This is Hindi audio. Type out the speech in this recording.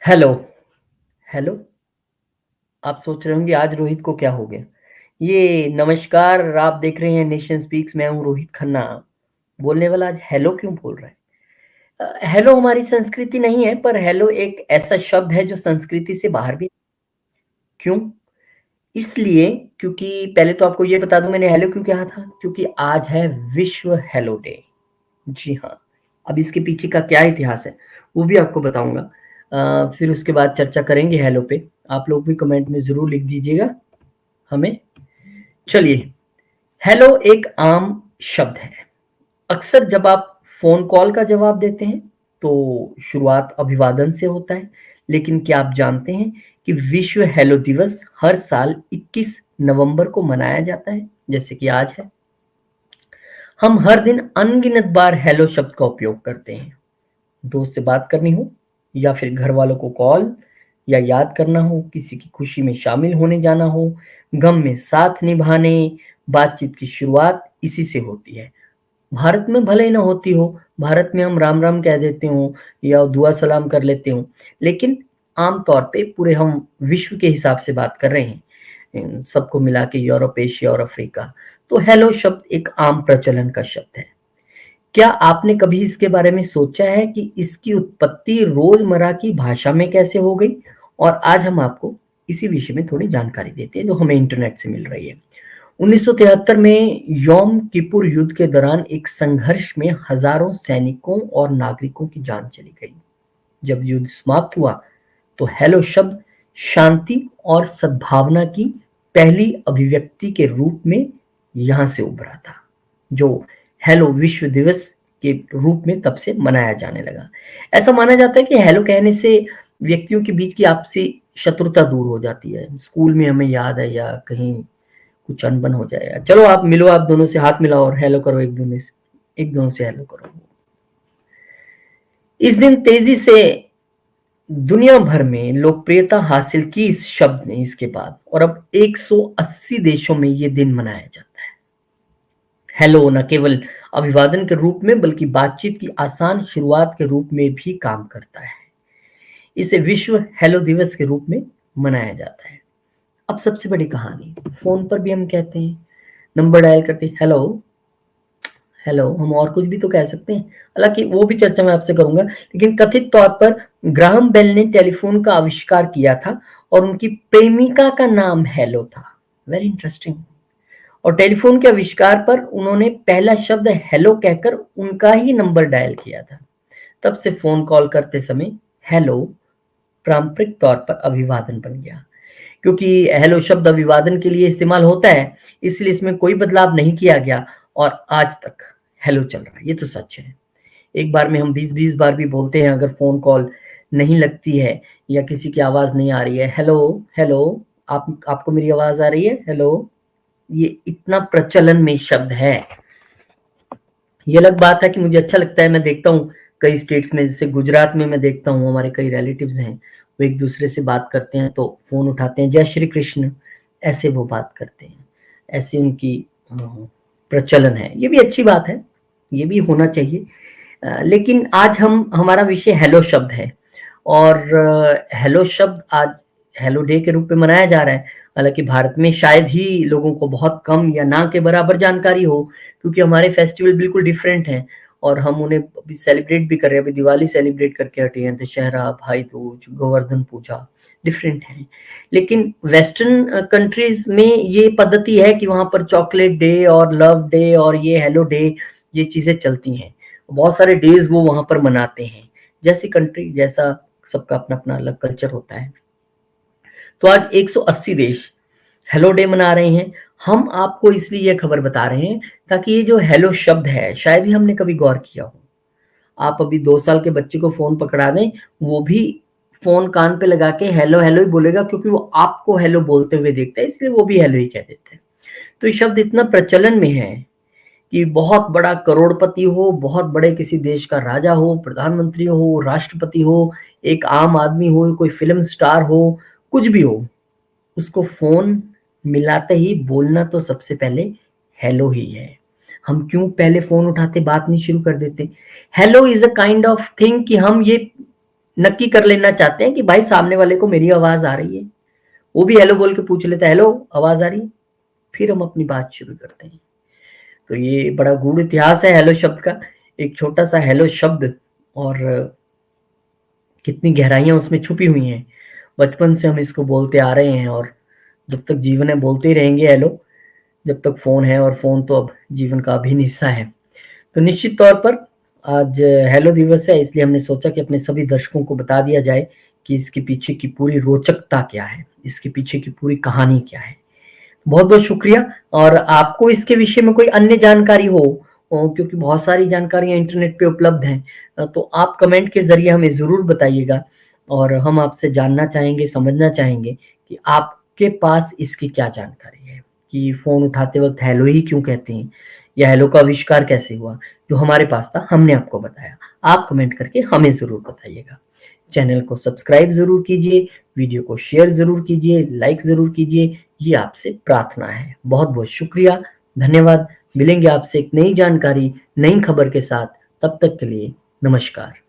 Hello, hello. आप सोच रहे होंगे आज रोहित को क्या हो गया? ये नमस्कार, आप देख रहे हैं नेशन स्पीक्स, मैं हूँ रोहित खन्ना। बोलने वाला आज हेलो क्यों बोल रहा है? हेलो हमारी संस्कृति नहीं है, पर हेलो एक ऐसा शब्द है जो संस्कृति से बाहर भी। क्यों? इसलिए क्योंकि पहले तो आपको ये बता दूँ मैंने हेलो क्यों कहा था? क्योंकि आज है विश्व हेलो डे। जी हाँ, अब इसके पीछे का क्या इतिहास है, वो भी आपको बताऊँगा। फिर उसके बाद चर्चा करेंगे हेलो पे। आप लोग भी कमेंट में ज़रूर लिख दीजिएगा हमें। चलिए, हेलो एक आम शब्द है। अक्सर जब आप फ़ोन कॉल का जवाब देते हैं, तो शुरुआत अभिवादन से होता है। लेकिन क्या आप जानते हैं कि विश्व हेलो दिवस हर साल 21 नवंबर को मनाया जाता है, जैसे कि आज है? हम हर दिन अनगिनत बार हेलो शब्द का उपयोग करते हैं। दोस्त से बात करनी हो, या फिर घर वालों को कॉल या याद करना हो, किसी की खुशी में शामिल होने जाना हो, गम में साथ निभाने, बातचीत की शुरुआत इसी से होती है। भारत में भले ही ना होती हो, भारत में हम राम राम कह देते हो या दुआ सलाम कर लेते हो, लेकिन आम तौर पे पूरे हम विश्व के हिसाब से बात कर रहे हैं, इन सबको मिला के यूरोप, एशिया और अफ्रीका। तो हेलो शब्द एक आम प्रचलन का शब्द है। क्या आपने कभी इसके बारे में सोचा है कि इसकी उत्पत्ति रोजमर्रा की भाषा में कैसे हो गई? और आज हम आपको इसी विषय में थोड़ी जानकारी देते हैं जो हमें इंटरनेट से मिल रही है। 1973 में यौम किपुर युद्ध के दौरान एक संघर्ष में हजारों सैनिकों और नागरिकों की जान चली गई। जब युद्ध समाप्त हुआ, तो हेलो शब्द शांति और सद्भावना की पहली अभिव्यक्ति के रूप में यहां से उभरा था, जो हेलो विश्व दिवस के रूप में तब से मनाया जाने लगा। ऐसा माना जाता है कि हेलो कहने से व्यक्तियों के बीच की आपसी शत्रुता दूर हो जाती है। स्कूल में हमें याद है, या कहीं कुछ अनबन हो जाए, चलो आप मिलो, आप दोनों से हाथ मिलाओ और हेलो करो, एक दोनों से हेलो करो। इस दिन तेजी से दुनिया भर में लोकप्रियता हासिल की इस शब्द ने इसके बाद, और अब 180 देशों में ये दिन मनाया जाता है। हेलो न केवल अभिवादन के रूप में, बल्कि बातचीत की आसान शुरुआत के रूप में भी काम करता है। इसे विश्व हेलो दिवस के रूप में मनाया जाता है। अब सबसे बड़ी कहानी, फोन पर भी हम कहते हैं, नंबर डायल करते हैं, हेलो हेलो, हम और कुछ भी तो कह सकते हैं, हालांकि वो भी चर्चा मैं आपसे करूंगा। लेकिन कथित तौर पर ग्राहम बेल ने टेलीफोन का आविष्कार किया था, और उनकी प्रेमिका का नाम हेलो था। Very interesting. और टेलीफोन के आविष्कार पर उन्होंने पहला शब्द हेलो कहकर उनका ही नंबर डायल किया था। तब से फोन कॉल करते समय हेलो पारंपरिक तौर पर अभिवादन बन गया। क्योंकि हेलो शब्द अभिवादन के लिए इस्तेमाल होता है, इसलिए इसमें कोई बदलाव नहीं किया गया, और आज तक हेलो चल रहा है। ये तो सच है। एक बार में हम 20-20 बार भी बोलते हैं, अगर फ़ोन कॉल नहीं लगती है या किसी की आवाज़ नहीं आ रही है, हेलो, हेलो, आपको मेरी आवाज़ आ रही है? हेलो। ये इतना प्रचलन में शब्द है। ये अलग बात है कि मुझे अच्छा लगता है, मैं देखता हूँ कई स्टेट्स में, जैसे गुजरात में मैं देखता हूँ हमारे कई रिलेटिव्स हैं, वो एक दूसरे से बात करते हैं तो फ़ोन उठाते हैं, जय श्री कृष्ण, ऐसे वो बात करते हैं। ऐसी उनकी प्रचलन है। ये भी अच्छी बात है, ये भी होना चाहिए। लेकिन आज हम हमारा विषय हेलो शब्द है, और हेलो शब्द आज हेलो डे के रूप में मनाया जा रहा है। हालांकि भारत में शायद ही लोगों को बहुत कम या ना के बराबर जानकारी हो, क्योंकि हमारे फेस्टिवल बिल्कुल डिफरेंट हैं, और हम उन्हें अभी सेलिब्रेट भी कर रहे हैं। अभी दिवाली सेलिब्रेट करके हटे हैं, दशहरा, भाई दूज, गोवर्धन पूजा डिफरेंट है। लेकिन वेस्टर्न कंट्रीज में ये पद्धति है कि वहां पर चॉकलेट डे और लव डे और ये हेलो डे, ये चीजें चलती हैं। बहुत सारे डेज वो वहां पर मनाते हैं। जैसी कंट्री जैसा, सबका अपना अपना अलग कल्चर होता है। तो आज 180 देश हेलो डे मना रहे हैं। हम आपको इसलिए यह खबर बता रहे हैं ताकि ये जो हेलो शब्द है, शायद ही हमने कभी गौर किया हो। आप अभी 2 साल के बच्चे को फोन पकड़ा दें, वो भी फोन कान पे लगा के हेलो हेलो ही बोलेगा, क्योंकि वो आपको हेलो बोलते हुए देखता है, इसलिए वो भी हेलो ही कह देता है। तो ये शब्द इतना प्रचलन में है कि बहुत बड़ा करोड़पति हो, बहुत बड़े किसी देश का राजा हो, प्रधानमंत्री हो, राष्ट्रपति हो, एक आम आदमी हो, कोई फिल्म स्टार हो, कुछ भी हो, उसको फ़ोन मिलाते ही बोलना तो सबसे पहले हेलो ही है। हम क्यों पहले फ़ोन उठाते बात नहीं शुरू कर देते? Hello is a kind of thing कि हम ये नक्की कर लेना चाहते हैं कि भाई सामने वाले को मेरी आवाज़ आ रही है। वो भी हेलो बोल के पूछ लेता है, हेलो आवाज़ आ रही है? फिर हम अपनी बात शुरू करते हैं। तो ये बड़ा गूढ़ इतिहास है हेलो शब्द का। एक छोटा-सा हेलो शब्द और कितनी गहराइयाँ उसमें छुपी हुई हैं। बचपन से हम इसको बोलते आ रहे हैं और जब तक जीवन है बोलते ही रहेंगे हेलो, जब तक फ़ोन है और फ़ोन तो अब जीवन का अभिन्न हिस्सा है। तो निश्चित तौर पर आज हेलो दिवस है, इसलिए हमने सोचा कि अपने सभी दर्शकों को बता दिया जाए कि इसके पीछे की पूरी रोचकता क्या है, इसके पीछे की पूरी कहानी क्या है। बहुत-बहुत शुक्रिया। और आपको इसके विषय में कोई अन्य जानकारी हो, क्योंकि बहुत सारी जानकारियाँ इंटरनेट पे उपलब्ध हैं, तो आप कमेंट के ज़रिए हमें ज़रूर बताइएगा और हम आपसे जानना चाहेंगे, समझना चाहेंगे कि आपके पास इसकी क्या जानकारी है, कि फ़ोन उठाते वक़्त हेलो ही क्यों कहते हैं या हेलो का आविष्कार कैसे हुआ? जो हमारे पास था हमने आपको बताया। आप कमेंट करके हमें ज़रूर बताइएगा। चैनल को सब्सक्राइब ज़रूर कीजिए, वीडियो को शेयर ज़रूर कीजिए, लाइक ज़रूर कीजिए, ये आपसे प्रार्थना है। बहुत-बहुत शुक्रिया, धन्यवाद। मिलेंगे आपसे एक नई जानकारी, नई खबर के साथ, तब तक के लिए नमस्कार।